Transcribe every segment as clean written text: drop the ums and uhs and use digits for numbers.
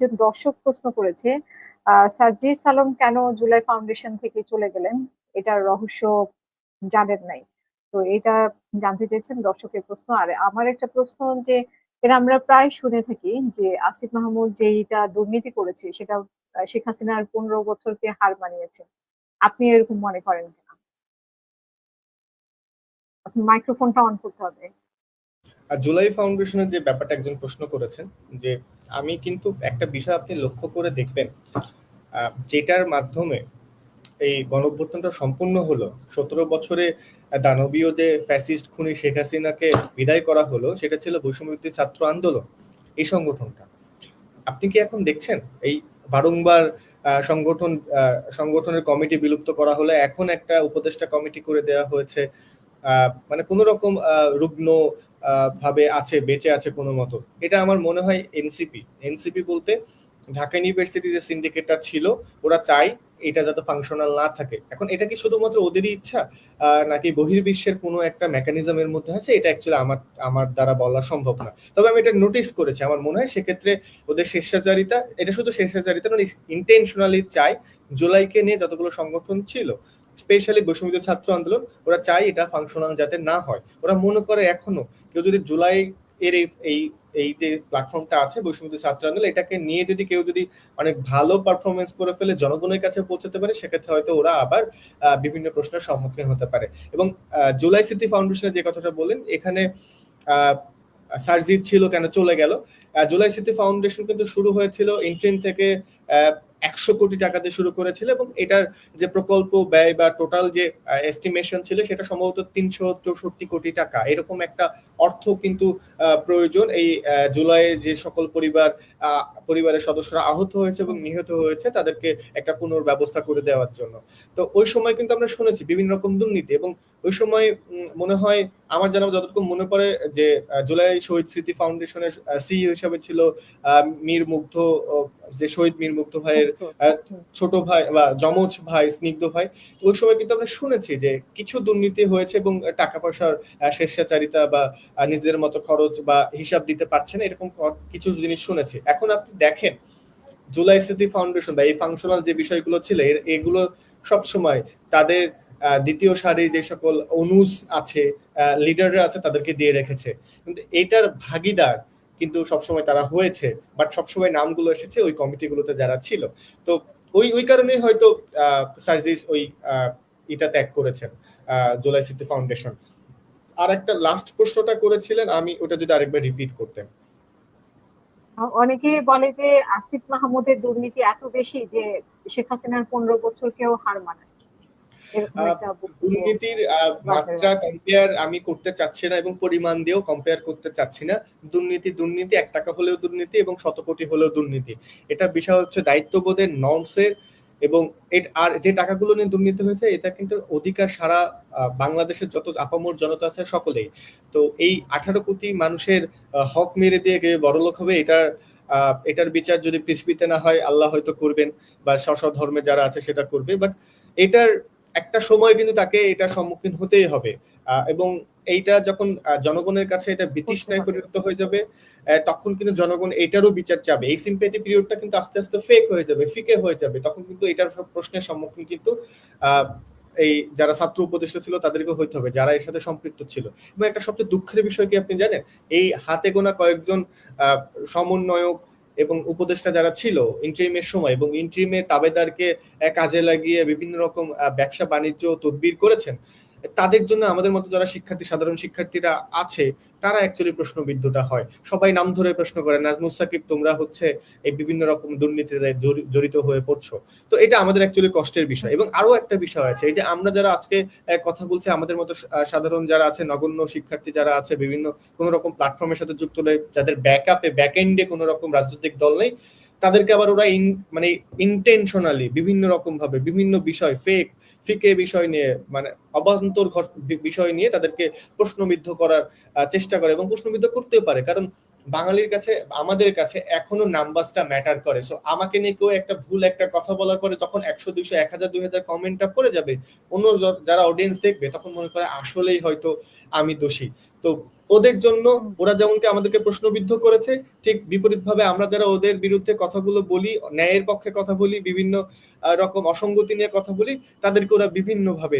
একজন দর্শক প্রশ্ন করেছে, সার্জিস আলম কেন জুলাই ফাউন্ডেশন থেকে চলে গেলেন, এটার রহস্য জানেন নাই। তো এটা জানতে চেয়েছেন দর্শকের প্রশ্ন। আর আমার একটা প্রশ্ন, যে এটা আমরা প্রায় শুনে থাকি যে আসিফ মাহমুদ যেটা দুর্নীতি করেছে সেটা শেখ হাসিনার 15 বছরকে হার মানিয়েছে। আপনি এরকম মনে করেন কিনা? আপনি মাইক্রোফোনটা অন করতে হবে। আর জুলাই ফাউন্ডেশনের যে ব্যাপারটা একজন প্রশ্ন করেছেন, যে আমি কিন্তু একটা বিষয় আপনি লক্ষ্য করে দেখবেন, যেটার মাধ্যমে এই গণঅভ্যুত্থানটা সম্পূর্ণ হলো, 17 বছরে দানবীয় যে ফ্যাসিস্ট খুনি শেখ হাসিনাকে বিদায় করা হলো, সেটা ছিল বৈষম্যবিরোধী ছাত্র আন্দোলন। এই সংগঠনটা আপনি কি এখন দেখছেন এই বারংবার সংগঠনের কমিটি বিলুপ্ত করা হলে এখন একটা উপদেষ্টা কমিটি করে দেওয়া হয়েছে, মানে কোন রকম রুগ্ন ভাবে আছে, বেঁচে আছে কোনো মতো। এটা আমার মনে হয় এনসিপি বলতে ঢাকা ইউনিভার্সিটি যে সিন্ডিকেটটা ছিল, ওরা চাই এটা যাতে ফাংশনাল না থাকে। এখন এটা কি শুধুমাত্র ওদেরই ইচ্ছা নাকি বহির্বিশ্বের কোনো একটা মেকানিজমের মধ্যে আছে, এটা অ্যাকচুয়ালি আমার দ্বারা বলা সম্ভব না। তবে আমি এটা নোটিস করেছি, আমার মনে হয় সেক্ষেত্রে ওদের স্বেচ্ছাচারিতা, এটা শুধু স্বেচ্ছাচারিতা নয়, ইন্টেনশনালি চাই জুলাইকে নিয়ে যতগুলো সংগঠন ছিল, স্পেশালি বৈষম্য ছাত্র আন্দোলন, ওরা চায় এটা ফাংশনাল যাতে না হয়। ওরা মনে করে এখনো কেউ যদি জুলাই এর এই এই যে প্ল্যাটফর্মটা আছে বৈষম্য ছাত্র আন্দোলন, এটাকে নিয়ে যদি কেউ যদি অনেক ভালো পারফরমেন্স করে ফেলে, জনগণের কাছে পৌঁছাতে পারে, সেক্ষেত্রে হয়তো ওরা আবার বিভিন্ন প্রশ্নের সম্মুখীন হতে পারে। এবং জুলাই স্মৃতি ফাউন্ডেশনের যে কথাটা বলেন, এখানে সারজিৎ ছিল কেন চলে গেল, জুলাই স্মৃতি ফাউন্ডেশন কিন্তু শুরু হয়েছিল ইন্টারিম থেকে 100 কোটি টাকা দিয়ে শুরু করেছিল, এবং এটার যে প্রকল্প ব্যয় বা টোটাল যে এস্টিমেশন ছিল সেটা সম্ভবত 364 কোটি টাকা, এরকম একটা অর্থ কিন্তু প্রয়োজন এই জুলাই যে সকল পরিবারের সদস্যরা আহত হয়েছে এবং নিহত হয়েছে তাদেরকে একটা পুনর্ব্যবস্থা করে দেওয়ার জন্য। তো ওই সময় কিন্তু আমরা শুনেছি বিভিন্ন রকম দুর্নীতি, এবং ওই সময় মনে হয় আমার জানা যতটুকু মনে পড়ে যে জুলাই শহীদ স্মৃতি ফাউন্ডেশনের সিইও হিসেবে ছিল মীর মুগ্ধ, যে শহীদ মীর মুগ্ধ ভাইয়ের ছোট ভাই বা যমজ ভাই, স্নিগ্ধ ভাই। ওই সময় কিন্তু আমরা শুনেছি যে কিছু দুর্নীতি হয়েছে এবং টাকা পয়সার স্বেচ্ছাচারিতা বা নিজেদের মতো খরচ বা হিসাব দিতে পারছে না, এরকম কিছু জিনিস শুনেছি। এখন আপনি দেখেন জুলাই স্মৃতি ফাউন্ডেশন বা এই ফাংশনাল যে বিষয়গুলো ছিল, এগুলো সবসময় তাদের দ্বিতীয় সারি যে সকল অনুজ আছে, লিডাররা আছে, তাদেরকে দিয়ে রেখেছে। কিন্তু এটার ভাগিদার কিন্তু সবসময় তারা হয়েছে, বাট সবসময় নামগুলো এসেছে ওই কমিটিগুলোতে যারা ছিল। তো ওই কারণেই হয়তো সার্জিস ওই এটা ত্যাগ করেছেন, জুলাই স্মৃতি ফাউন্ডেশন। আর একটা লাস্ট প্রশ্নটা করেছিলেন, আমি ওটা যদি আরেকবার রিপিট করতেন। অনেকে বলে যে আসিফ মাহমুদের দুর্নীতি এত বেশি যে শেখ হাসিনার 15 বছরকেও হার মানায়, এরকম একটা বক্তব্য দুর্নীতির মাত্রা কম্পেয়ার আমি করতে চাচ্ছি না এবং পরিমাণ দিয়েও কম্পেয়ার করতে চাচ্ছি না। দুর্নীতি 1 টাকা হলেও দুর্নীতি এবং 100 কোটি হলেও দুর্নীতি। এটা বিষয় হচ্ছে দায়িত্ববোধের, নর্মসের, এবং আর যে টাকাগুলো নিয়ে দুর্নীতি হয়েছে এটা কিন্তু অধিকার সারা বাংলাদেশের যত আপামর জনতা আছে সকলেই। তো এই 18 কোটি মানুষের হক মেরে দিয়ে কে বড়লোক হবে, এটার বিচার যদি পৃথিবীতে না হয়, আল্লাহ হয়তো করবেন বা স্ব ধর্মে যারা আছে সেটা করবে। বাট এটার একটা সময় কিন্তু তাকে এটার সম্মুখীন হতেই হবে, এবং এইটা যখন জনগণের কাছে এটা বিতৃষ্ণায় পরিণত হয়ে যাবে, তখন কিন্তু জনগণ এটারও বিচার চাবে। এই সিম্পেথি পিরিয়ডটা কিন্তু আস্তে আস্তে ফেক হয়ে যাবে, ফিকে হয়ে যাবে। তখন কিন্তু এটার প্রশ্নের সম্মুখীন কিন্তু এই যারা ছাত্র উপদেষ্টা ছিল তাদেরকে হইতে হবে, যারা এর সাথে সম্পৃক্ত ছিল। এবং একটা সবচেয়ে দুঃখের বিষয় কি আপনি জানেন, এই হাতে গোনা কয়েকজন সমন্বয়ক এবং উপদেষ্টা যারা ছিল ইন্টারিমের সময়, এবং ইন্টারিমে তাবেদারকে কাজে লাগিয়ে বিভিন্ন রকম ব্যবসা বাণিজ্য তদবির করেছেন, তাদের জন্য আমাদের মতো যারা সাধারণ শিক্ষার্থীরা আছে তারা অ্যাকচুয়ালি প্রশ্নবিদ্ধটা হয়। সবাই নাম ধরে প্রশ্ন করে, নাজমুস সাকিব তোমরা হচ্ছে এই বিভিন্ন রকম দুর্নীতিতে জড়িত হয়ে পড়ছো। তো এটা আমাদের অ্যাকচুয়ালি কষ্টের বিষয়। এবং আরো একটা বিষয় আছে, এই যে আমরা যারা আজকে কথা বলছি, আমাদের মতো সাধারণ যারা আছে, নগণ্য শিক্ষার্থী যারা আছে, বিভিন্ন কোন রকম প্ল্যাটফর্মের সাথে যুক্ত হলে যাদের ব্যাকএন্ডে কোন রকম রাজনৈতিক দল নেই, তাদেরকে আবার ওরা মানে ইন্টেনশনালি বিভিন্ন রকম ভাবে বিভিন্ন বিষয় ফিকে বিষয় নিয়ে, মানে অবান্তর বিষয় নিয়ে তাদেরকে প্রশ্নবিদ্ধ করার চেষ্টা করে, এবং প্রশ্নবিদ্ধ করতেও পারে। কারণ বাঙালির কাছে, আমাদের কাছে এখনো নাম্বারসটা ম্যাটার করে। সো আমাকে নিয়ে কেউ একটা ভুল একটা কথা বলার পরে যখন 100, 200, 1000, 2000 কমেন্টটা পড়ে যাবে, অন্য যারা অডিয়েন্স দেখবে তখন মনে করে আসলেই হয়তো আমি দোষী। তো ওদের জন্য ওরা যেমনকি আমাদেরকে প্রশ্নবিদ্ধ করেছে, ঠিক বিপরীতভাবে আমরা যারা ওদের বিরুদ্ধে কথাগুলো বলি, ন্যায়ের পক্ষে কথা বলি, বিভিন্ন রকম অসঙ্গতি নিয়ে কথা বলি, তাদেরকে ওরা বিভিন্নভাবে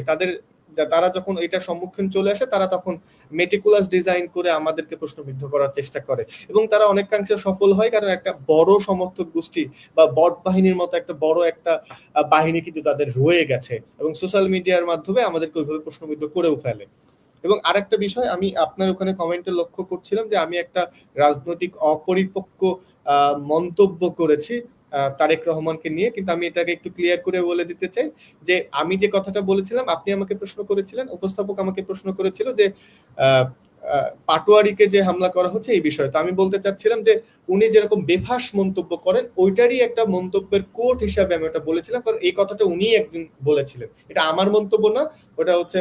তারা যখন এটার সম্মুখীন চলে আসে, তারা তখন মেটিকুলাস ডিজাইন করে আমাদেরকে প্রশ্নবিদ্ধ করার চেষ্টা করে, এবং তারা অনেকাংশে সফল হয়, কারণ একটা বড় সমর্থক গোষ্ঠী বা বট বাহিনীর মতো একটা বড় একটা বাহিনী কিন্তু তাদের রয়ে গেছে, এবং সোশ্যাল মিডিয়ার মাধ্যমে আমাদেরকে ওইভাবে প্রশ্নবিদ্ধ করেও ফেলে। এবং আরেকটা বিষয়, আমি আপনার ওখানে কমেন্টে লক্ষ্য করছিলাম যে আমি একটা রাজনৈতিক অপরিপক্ক মন্তব্য করেছি তারেক রহমানকে নিয়ে, কিন্তু আমি এটাকে একটু ক্লিয়ার করে বলে দিতে চাই যে আমি যে কথাটা বলেছিলাম, আপনি আমাকে প্রশ্ন করেছিলেন, উপস্থাপক আমাকে প্রশ্ন করেছিল যে পাটোয়ারিকে যে হামলা করা হচ্ছে এই বিষয়ে, তো আমি বলতে চাচ্ছিলাম যে উনি যেরকম বেফাস মন্তব্য করেন, ওইটারই একটা মন্তব্যের কোট হিসাবে আমি ওটা বলেছিলাম, কারণ এই কথাটা উনি একজন বলেছিলেন, এটা আমার মন্তব্য না, ওটা হচ্ছে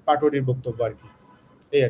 পাটোয়ারির বক্তব্য আর কি।